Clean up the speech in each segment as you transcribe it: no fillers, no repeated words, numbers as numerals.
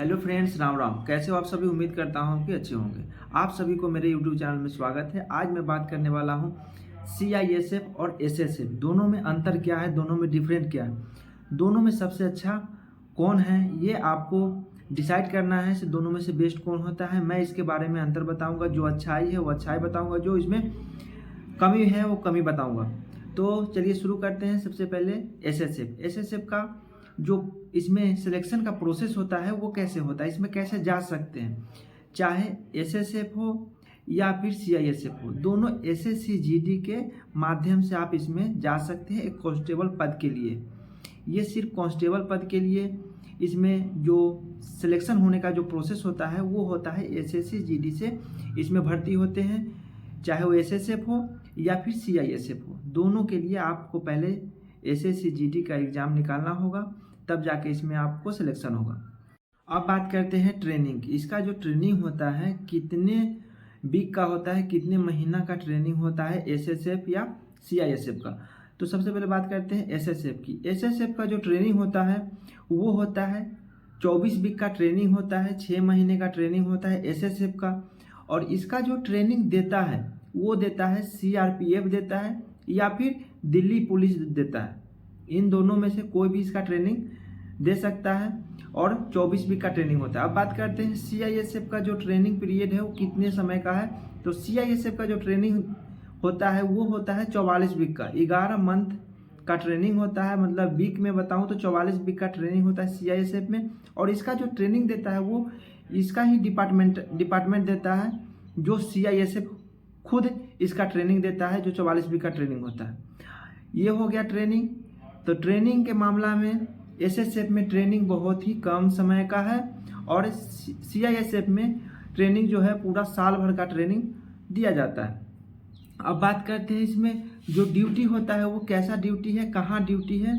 Hello friends, Ram Ram. कैसे हो आप सभी? उम्मीद करता हूँ कि अच्छे होंगे। आप सभी को मेरे यूट्यूब चैनल में स्वागत है। आज मैं बात करने वाला हूँ सीआईएसएफ और एसएसएफ, दोनों में अंतर क्या है, दोनों में डिफरेंट क्या है, दोनों में सबसे अच्छा कौन है, ये आपको डिसाइड करना है। दोनों में से बेस्ट कौन होता है, मैं इसके बारे में अंतर बताऊँगा। जो अच्छाई है वो अच्छाई बताऊँगा, जो इसमें कमी है वो कमी बताऊँगा। तो चलिए शुरू करते हैं। सबसे पहले एसएसएफ का जो इसमें सिलेक्शन का प्रोसेस होता है वो कैसे होता है, इसमें कैसे जा सकते हैं। चाहे एसएसएफ हो या फिर सीआईएसएफ हो, दोनों एसएससी-जीडी के माध्यम से आप इसमें जा सकते हैं एक कांस्टेबल पद के लिए। ये सिर्फ कांस्टेबल पद के लिए इसमें जो सिलेक्शन होने का जो प्रोसेस होता है वो होता है एसएससी-जीडी से इसमें भर्ती होते हैं। चाहे वो एसएसएफ हो या फिर सीआईएसएफ हो, दोनों के लिए आपको पहले एसएससी-जीडी का एग्ज़ाम निकालना होगा, तब जाके इसमें आपको सिलेक्शन होगा। अब बात करते हैं ट्रेनिंग की। इसका जो ट्रेनिंग होता है कितने वीक का होता है, कितने महीना का ट्रेनिंग होता है एसएसएफ या सीआईएसएफ का। तो सबसे पहले बात करते हैं एसएसएफ की। एसएसएफ का जो ट्रेनिंग होता है वो होता है 24 वीक का ट्रेनिंग होता है, 6 महीने का ट्रेनिंग होता है एसएसएफ का। और इसका जो ट्रेनिंग देता है वो देता है सीआरपीएफ देता है या फिर दिल्ली पुलिस देता है। इन दोनों में से कोई भी इसका ट्रेनिंग दे सकता है और 24 वीक का ट्रेनिंग होता है। अब बात करते हैं सीआईएसएफ का जो ट्रेनिंग पीरियड है वो कितने समय का है। तो सीआईएसएफ का जो ट्रेनिंग होता है वो होता है 44 वीक का, 11 मंथ का ट्रेनिंग होता है। मतलब वीक में बताऊं तो 44 वीक का ट्रेनिंग होता है सीआईएसएफ में। और इसका जो ट्रेनिंग देता है वो इसका ही डिपार्टमेंट देता है, जो सीआईएसएफ खुद इसका ट्रेनिंग देता है, जो 44 वीक का ट्रेनिंग होता है। ये हो गया ट्रेनिंग। तो ट्रेनिंग के मामला में एसएसएफ में ट्रेनिंग बहुत ही कम समय का है और सीआईएसएफ में ट्रेनिंग जो है पूरा साल भर का ट्रेनिंग दिया जाता है। अब बात करते हैं इसमें जो ड्यूटी होता है वो कैसा ड्यूटी है, कहाँ ड्यूटी है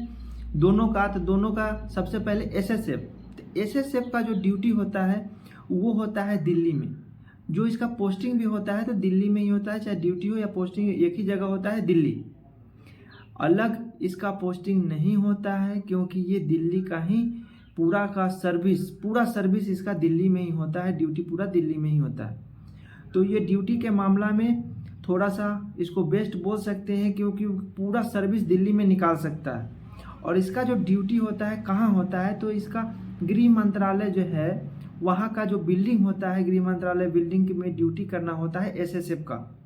दोनों का। तो दोनों का सबसे पहले एसएसएफ का जो ड्यूटी होता है वो होता है दिल्ली में। जो इसका पोस्टिंग भी होता है तो दिल्ली में ही होता है, चाहे ड्यूटी हो या पोस्टिंग एक ही जगह होता है, दिल्ली। अलग इसका पोस्टिंग नहीं होता है क्योंकि ये दिल्ली का ही पूरा सर्विस इसका दिल्ली में ही होता है, ड्यूटी पूरा दिल्ली में ही होता है। तो ये ड्यूटी के मामला में थोड़ा सा इसको बेस्ट बोल सकते हैं क्योंकि पूरा सर्विस दिल्ली में निकाल सकता है। और इसका जो ड्यूटी होता है कहाँ होता है, तो इसका गृह मंत्रालय जो है वहाँ का जो बिल्डिंग होता है, गृह मंत्रालय बिल्डिंग में ड्यूटी करना होता है एसएसएफ का।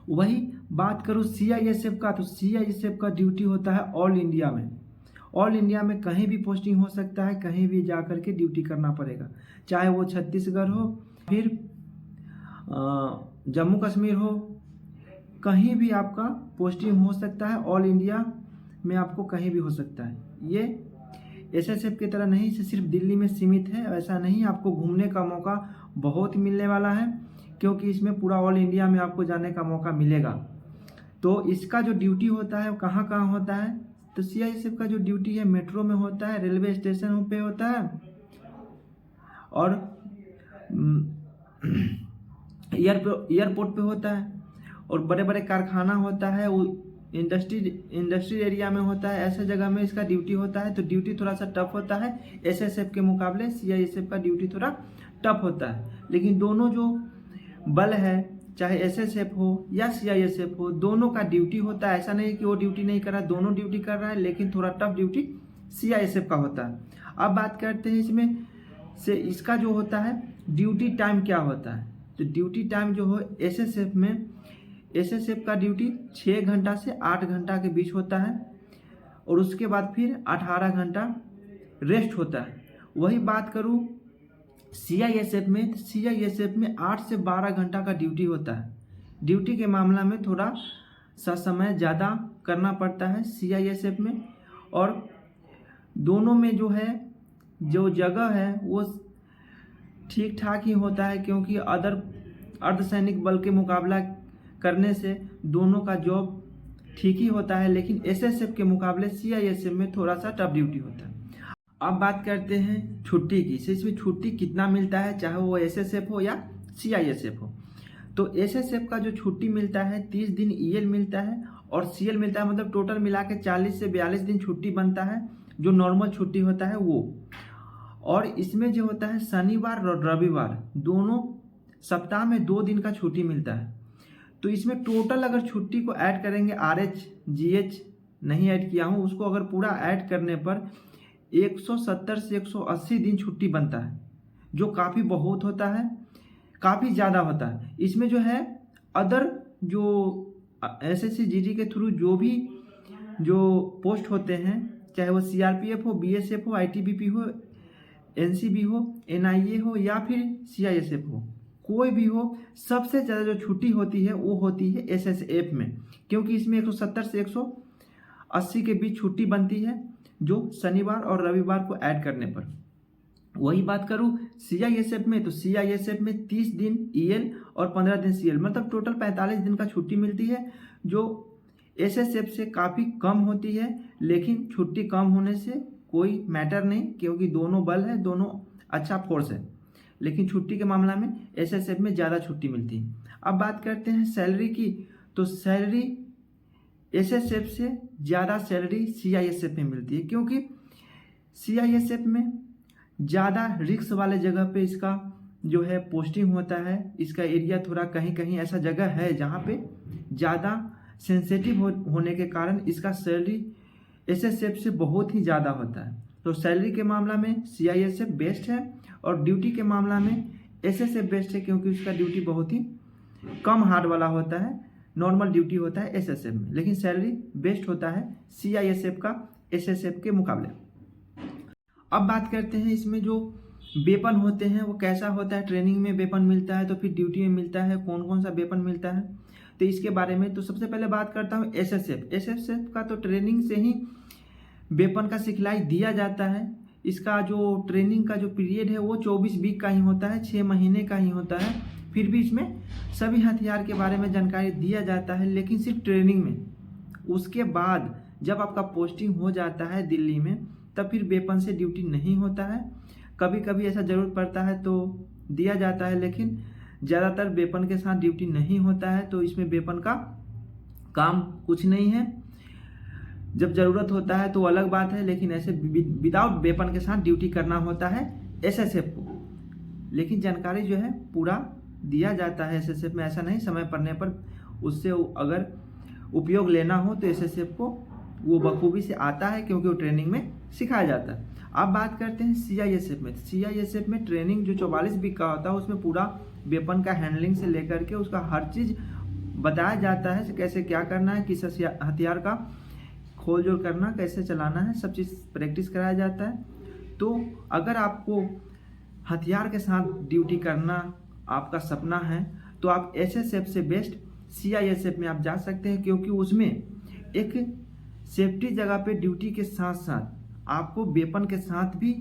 वही बात करूँ सीआईएसएफ का, तो सीआईएसएफ का ड्यूटी होता है ऑल इंडिया में। ऑल इंडिया में कहीं भी पोस्टिंग हो सकता है, कहीं भी जा कर के ड्यूटी करना पड़ेगा, चाहे वो छत्तीसगढ़ हो फिर जम्मू कश्मीर हो, कहीं भी आपका पोस्टिंग हो सकता है। ऑल इंडिया में आपको कहीं भी हो सकता है। ये एसएसएफ की तरह नहीं सिर्फ दिल्ली में सीमित है, ऐसा नहीं। आपको घूमने का मौका बहुत मिलने वाला है क्योंकि इसमें पूरा ऑल इंडिया में आपको जाने का मौका मिलेगा। तो इसका जो ड्यूटी होता है कहाँ कहाँ होता है, तो सीआईएसएफ का जो ड्यूटी है मेट्रो में होता है, रेलवे स्टेशन पे होता है और एयरपोर्ट पे होता है और बड़े बड़े कारखाना होता है, इंडस्ट्री एरिया में होता है। ऐसे जगह में इसका ड्यूटी होता है। तो ड्यूटी थोड़ा सा टफ होता है एसएसएफ के मुकाबले। सीआईएसएफ का ड्यूटी थोड़ा टफ होता है, लेकिन दोनों जो बल है, चाहे एसएसएफ हो या सीआईएसएफ हो, दोनों का ड्यूटी होता है। ऐसा नहीं कि वो ड्यूटी नहीं कर रहा है, दोनों ड्यूटी कर रहा है, लेकिन थोड़ा टफ ड्यूटी सीआईएसएफ का होता है। अब बात करते हैं इसमें से इसका जो होता है ड्यूटी टाइम क्या होता है। तो ड्यूटी टाइम जो हो एसएसएफ का ड्यूटी 6 घंटा से 8 घंटा के बीच होता है और उसके बाद फिर 18 घंटा रेस्ट होता है। वही बात करूँ सीआईएसएफ में, तो सीआईएसएफ में 8 से 12 घंटा का ड्यूटी होता है। ड्यूटी के मामला में थोड़ा सा समय ज़्यादा करना पड़ता है सीआईएसएफ में। और दोनों में जो है जो जगह है वो ठीक ठाक ही होता है क्योंकि अदर अर्धसैनिक बल के मुकाबला करने से दोनों का जॉब ठीक ही होता है, लेकिन एसएसएफ के मुकाबले सीआईएसएफ में थोड़ा सा टफ ड्यूटी होता है। अब बात करते हैं छुट्टी की। इसमें छुट्टी कितना मिलता है, चाहे वो एसएसएफ हो या सीआईएसएफ हो। तो एसएसएफ का जो छुट्टी मिलता है 30 दिन ईएल मिलता है और सीएल मिलता है, मतलब टोटल मिला के 40 से 42 दिन छुट्टी बनता है, जो नॉर्मल छुट्टी होता है वो। और इसमें जो होता है शनिवार और रविवार दोनों सप्ताह में 2 दिन का छुट्टी मिलता है। तो इसमें टोटल अगर छुट्टी को ऐड करेंगे, RH GH नहीं ऐड किया हूँ, उसको अगर पूरा ऐड करने पर 170 से 180 दिन छुट्टी बनता है, जो काफ़ी बहुत होता है, काफ़ी ज़्यादा होता है। इसमें जो है अदर जो SSC GD के थ्रू जो पोस्ट होते हैं, चाहे वो CRPF हो, BSF हो, ITBP हो, NCB हो, NIA हो या फिर CISF हो, कोई भी हो, सबसे ज़्यादा जो छुट्टी होती है वो होती है SSF में, क्योंकि इसमें 170 से 180 के बीच छुट्टी बनती है, जो शनिवार और रविवार को ऐड करने पर। वही बात करूँ CISF में, तो CISF में 30 दिन EL और 15 दिन CL, मतलब टोटल 45 दिन का छुट्टी मिलती है, जो SSF से काफ़ी कम होती है। लेकिन छुट्टी कम होने से कोई मैटर नहीं, क्योंकि दोनों बल है, दोनों अच्छा फोर्स है। लेकिन छुट्टी के मामला में SSF में ज़्यादा छुट्टी मिलती है। अब बात करते हैं सैलरी की, तो सैलरी SSF से ज़्यादा सैलरी CISF में मिलती है, क्योंकि CISF में ज़्यादा रिस्क वाले जगह पे इसका जो है पोस्टिंग होता है। इसका एरिया थोड़ा कहीं कहीं ऐसा जगह है जहाँ पे ज़्यादा सेंसिटिव होने के कारण इसका सैलरी SSF से बहुत ही ज़्यादा होता है। तो सैलरी के मामला में CISF बेस्ट है, और ड्यूटी के मामला में SSF बेस्ट है, क्योंकि उसका ड्यूटी बहुत ही कम हार्ड वाला होता है, नॉर्मल ड्यूटी होता है SSF में। लेकिन सैलरी बेस्ट होता है CISF का SSF के मुकाबले। अब बात करते हैं इसमें जो वेपन होते हैं वो कैसा होता है। ट्रेनिंग में वेपन मिलता है, तो फिर ड्यूटी में मिलता है, कौन कौन सा वेपन मिलता है, तो इसके बारे में तो सबसे पहले बात करता हूँ SSF का। तो ट्रेनिंग से ही वेपन का सिखलाई दिया जाता है। इसका जो ट्रेनिंग का जो पीरियड है वो 24 वीक का ही होता है, 6 महीने का ही होता है। फिर भी इसमें सभी हथियार के बारे में जानकारी दिया जाता है, लेकिन सिर्फ ट्रेनिंग में। उसके बाद जब आपका पोस्टिंग हो जाता है दिल्ली में, तब फिर वेपन से ड्यूटी नहीं होता है। कभी कभी ऐसा ज़रूरत पड़ता है तो दिया जाता है, लेकिन ज़्यादातर वेपन के साथ ड्यूटी नहीं होता है। तो इसमें वेपन का काम कुछ नहीं है। जब ज़रूरत होता है तो अलग बात है, लेकिन ऐसे विदाउट वेपन के साथ ड्यूटी करना होता है SSF को। लेकिन जानकारी जो है पूरा दिया जाता है SSF में, ऐसा नहीं समय पड़ने पर उससे अगर उपयोग लेना हो तो SSF को वो बखूबी से आता है, क्योंकि वो ट्रेनिंग में सिखाया जाता है। अब बात करते हैं CISF में। CISF में ट्रेनिंग जो 44 वीक का होता है, उसमें पूरा वेपन का हैंडलिंग से लेकर के उसका हर चीज़ बताया जाता है, कैसे क्या करना है, किस हथियार का खोल जोड़ करना, कैसे चलाना है, सब चीज़ प्रैक्टिस कराया जाता है। तो अगर आपको हथियार के साथ ड्यूटी करना आपका सपना है, तो आप SSF से बेस्ट CISF में आप जा सकते हैं, क्योंकि उसमें एक सेफ्टी जगह पे ड्यूटी के साथ साथ आपको वेपन के साथ भी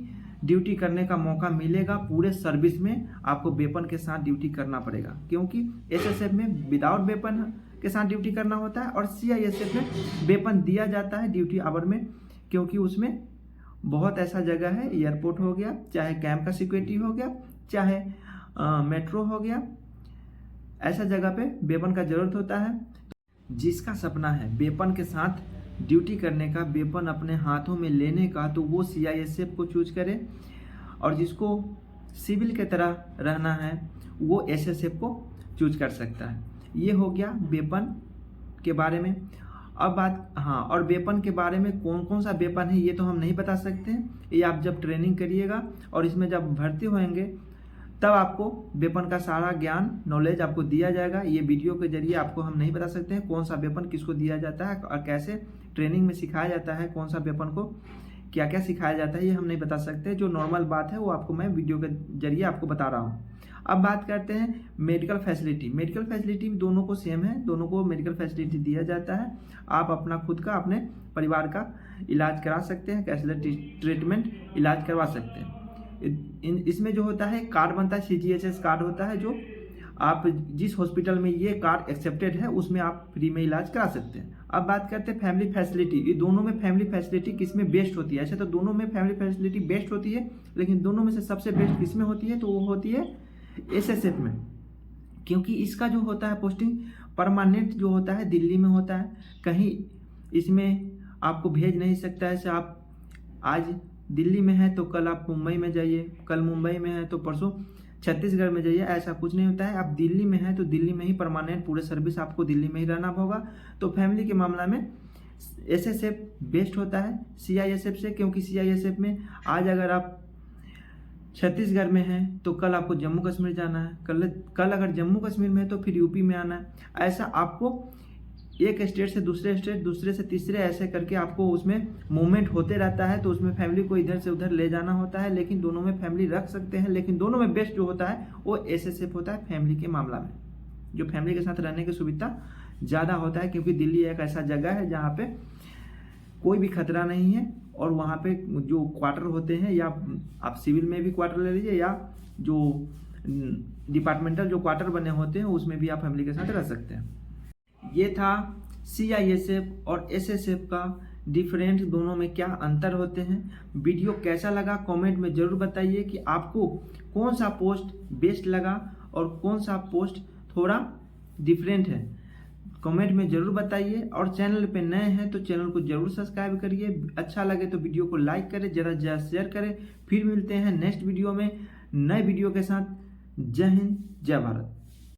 ड्यूटी करने का मौका मिलेगा। पूरे सर्विस में आपको वेपन के साथ ड्यूटी करना पड़ेगा, क्योंकि SSF में विदाउट वेपन के साथ ड्यूटी करना होता है, और CISF में वेपन दिया जाता है ड्यूटी आवर में, क्योंकि उसमें बहुत ऐसा जगह है, एयरपोर्ट हो गया, चाहे कैंप का सिक्योरिटी हो गया, चाहे मेट्रो हो गया, ऐसा जगह पे वेपन का ज़रूरत होता है। जिसका सपना है वेपन के साथ ड्यूटी करने का, वेपन अपने हाथों में लेने का, तो वो CISF को चूज करे, और जिसको सिविल के तरह रहना है वो SSF को चूज कर सकता है। ये हो गया वेपन के बारे में। अब बात और वेपन के बारे में कौन कौन सा वेपन है ये तो हम नहीं बता सकते हैं, ये आप जब ट्रेनिंग करिएगा और इसमें जब भर्ती होंगे तब आपको वेपन का सारा ज्ञान नॉलेज आपको दिया जाएगा। ये वीडियो के जरिए आपको हम नहीं बता सकते हैं कौन सा वेपन किसको दिया जाता है और कैसे ट्रेनिंग में सिखाया जाता है, कौन सा वेपन को क्या क्या सिखाया जाता है, ये हम नहीं बता सकते। जो नॉर्मल बात है वो आपको मैं वीडियो के जरिए आपको बता रहा हूँ। अब बात करते हैं मेडिकल फैसिलिटी। मेडिकल फैसिलिटी दोनों को सेम है, दोनों को मेडिकल फैसिलिटी दिया जाता है। आप अपना खुद का अपने परिवार का इलाज करा सकते हैं, कैशलेस ट्रीटमेंट इलाज करवा सकते हैं। इसमें जो होता है कार्ड बनता है, CGHS कार्ड होता है, जो आप जिस हॉस्पिटल में ये कार्ड एक्सेप्टेड है उसमें आप फ्री में इलाज करा सकते हैं। अब बात करते हैं फैमिली फैसिलिटी। ये दोनों में फैमिली फैसिलिटी किस में बेस्ट होती है? ऐसे तो दोनों में फैमिली फैसिलिटी बेस्ट होती है, लेकिन दोनों में से सबसे बेस्ट किस में होती है? तो वो होती है SSF में, क्योंकि इसका जो होता है पोस्टिंग परमानेंट जो होता है दिल्ली में होता है, कहीं इसमें आपको भेज नहीं सकता है। आप आज दिल्ली में है तो कल आप मुंबई में जाइए, कल मुंबई में है तो परसों छत्तीसगढ़ में जाइए, ऐसा कुछ नहीं होता है। आप दिल्ली में हैं तो दिल्ली में ही परमानेंट पूरे सर्विस आपको दिल्ली में ही रहना होगा। तो फैमिली के मामला में एसएसएफ बेस्ट होता है सीआईएसएफ से, क्योंकि सीआईएसएफ में आज अगर आप छत्तीसगढ़ में हैं तो कल आपको जम्मू कश्मीर जाना है, कल अगर जम्मू कश्मीर में है तो फिर यूपी में आना है। ऐसा आपको एक स्टेट से दूसरे स्टेट, दूसरे से तीसरे, ऐसे करके आपको उसमें मूवमेंट होते रहता है। तो उसमें फैमिली को इधर से उधर ले जाना होता है, लेकिन दोनों में फैमिली रख सकते हैं। लेकिन दोनों में बेस्ट जो होता है वो एसएसएफ होता है फैमिली के मामला में, जो फैमिली के साथ रहने की सुविधा ज़्यादा होता है, क्योंकि दिल्ली एक ऐसा जगह है जहाँ पे कोई भी खतरा नहीं है। और वहाँ पे जो क्वार्टर होते हैं, या आप सिविल में भी क्वार्टर ले लीजिए, या जो डिपार्टमेंटल जो क्वार्टर बने होते हैं उसमें भी आप फैमिली के साथ रह सकते हैं। ये था सीआईएसएफ और एसएसएफ का डिफरेंट, दोनों में क्या अंतर होते हैं। वीडियो कैसा लगा कमेंट में ज़रूर बताइए कि आपको कौन सा पोस्ट बेस्ट लगा और कौन सा पोस्ट थोड़ा डिफरेंट है, कमेंट में ज़रूर बताइए। और चैनल पे नए हैं तो चैनल को ज़रूर सब्सक्राइब करिए, अच्छा लगे तो वीडियो को लाइक करें, ज़्यादा से ज़्यादा शेयर करें। फिर मिलते हैं नेक्स्ट वीडियो में नए वीडियो के साथ। जय हिंद, जय भारत।